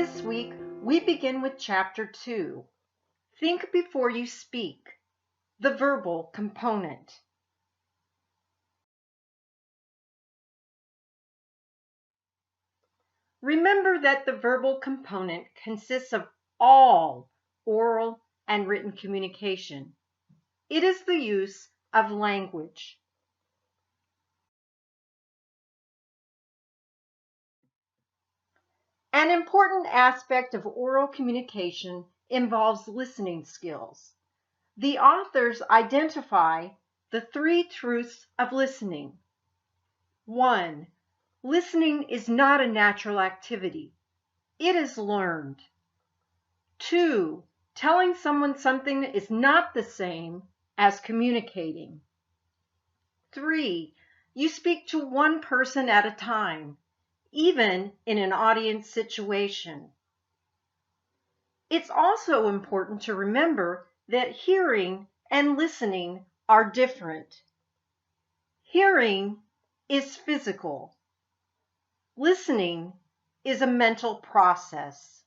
This week, we begin with Chapter 2, Think Before You Speak, the verbal component. Remember that the verbal component consists of all oral and written communication. It is the use of language. An important aspect of oral communication involves listening skills. The authors identify the 3 truths of listening. 1. Listening is not a natural activity. It is learned. 2. Telling someone something is not the same as communicating. 3. You speak to one person at a time, even in an audience situation. It's also important to remember that hearing and listening are different. Hearing is physical. Listening is a mental process.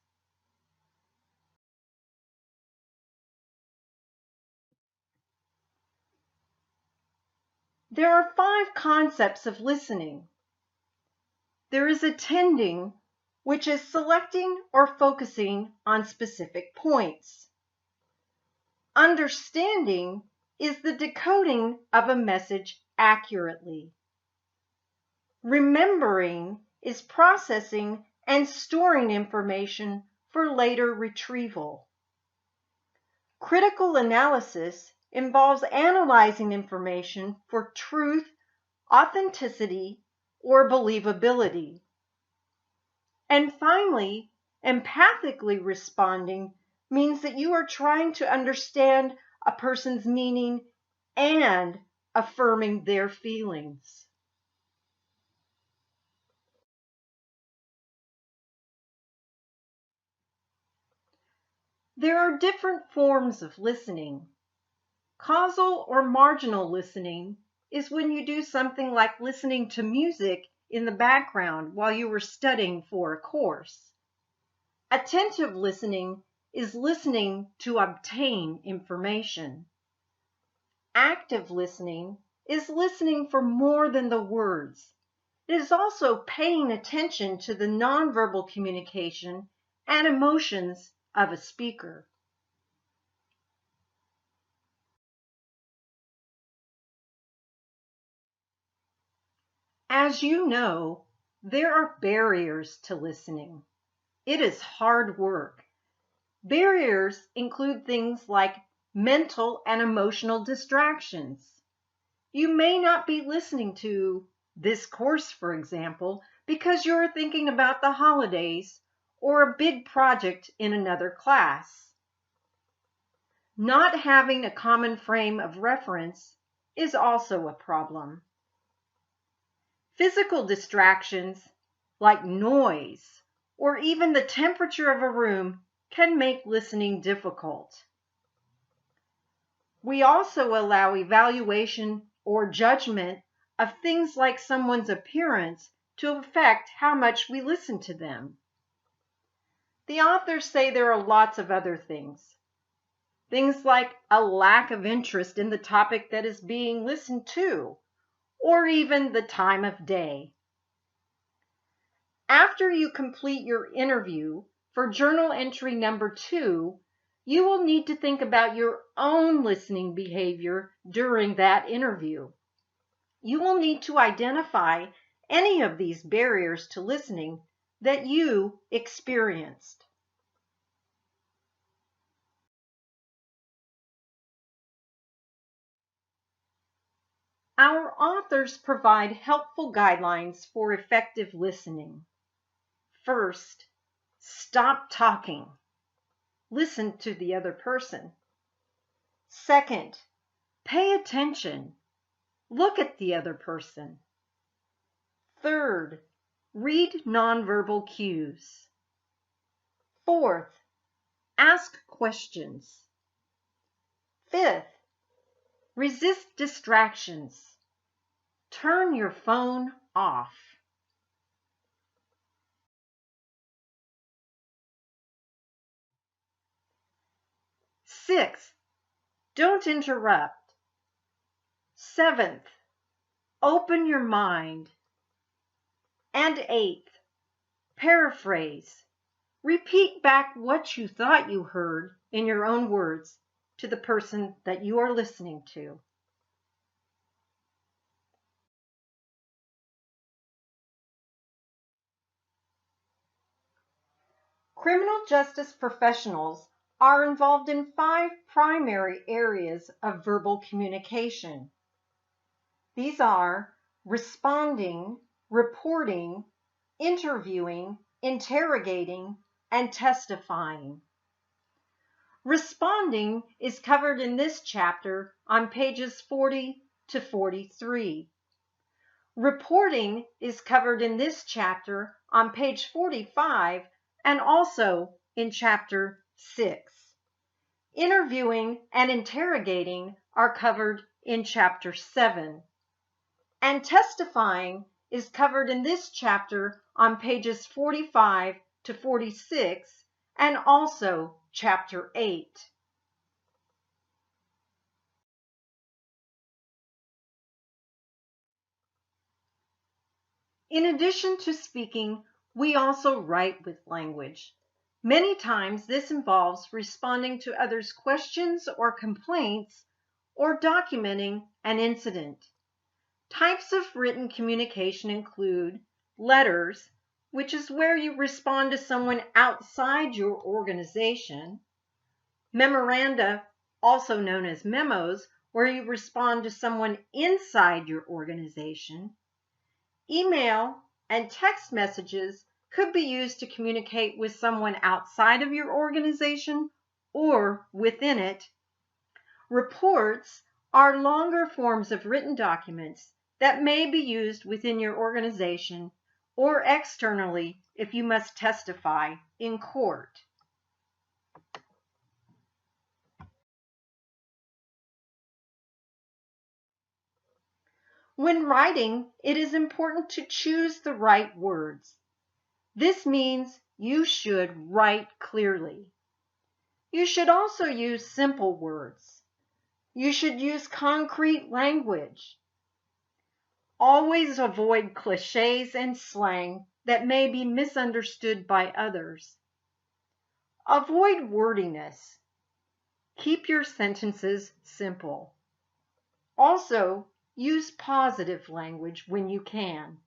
There are 5 concepts of listening. There is attending, which is selecting or focusing on specific points. Understanding is the decoding of a message accurately. Remembering is processing and storing information for later retrieval. Critical analysis involves analyzing information for truth, authenticity, or believability. And finally, empathically responding means that you are trying to understand a person's meaning and affirming their feelings. There are different forms of listening. Causal or marginal listening is when you do something like listening to music in the background while you were studying for a course. Attentive listening is listening to obtain information. Active listening is listening for more than the words. It is also paying attention to the nonverbal communication and emotions of a speaker. As you know, there are barriers to listening. It is hard work. Barriers include things like mental and emotional distractions. You may not be listening to this course, for example, because you're thinking about the holidays or a big project in another class. Not having a common frame of reference is also a problem. Physical distractions like noise or even the temperature of a room can make listening difficult. We also allow evaluation or judgment of things like someone's appearance to affect how much we listen to them. The authors say there are lots of other things. Things like a lack of interest in the topic that is being listened to, or even the time of day. After you complete your interview for journal entry number 2, you will need to think about your own listening behavior during that interview. You will need to identify any of these barriers to listening that you experienced. Our authors provide helpful guidelines for effective listening. First, stop talking. Listen to the other person. Second, pay attention. Look at the other person. Third, read nonverbal cues. Fourth, ask questions. Fifth, resist distractions. Turn your phone off. Sixth, don't interrupt. Seventh, open your mind. And eighth, paraphrase. Repeat back what you thought you heard in your own words to the person that you are listening to. Criminal justice professionals are involved in 5 primary areas of verbal communication. These are responding, reporting, interviewing, interrogating, and testifying. Responding is covered in this chapter on pages 40 to 43. Reporting is covered in this chapter on page 45 and also in chapter 6. Interviewing and interrogating are covered in chapter 7. And testifying is covered in this chapter on pages 45 to 46 and also chapter 8. In addition to speaking, we also write with language. Many times this involves responding to others' questions or complaints or documenting an incident. Types of written communication include letters, which is where you respond to someone outside your organization, memoranda, also known as memos, where you respond to someone inside your organization, email and text messages could be used to communicate with someone outside of your organization or within it. Reports are longer forms of written documents that may be used within your organization or externally if you must testify in court. When writing, it is important to choose the right words. This means you should write clearly. You should also use simple words. You should use concrete language. Always avoid cliches and slang that may be misunderstood by others. Avoid wordiness. Keep your sentences simple. Also, use positive language when you can.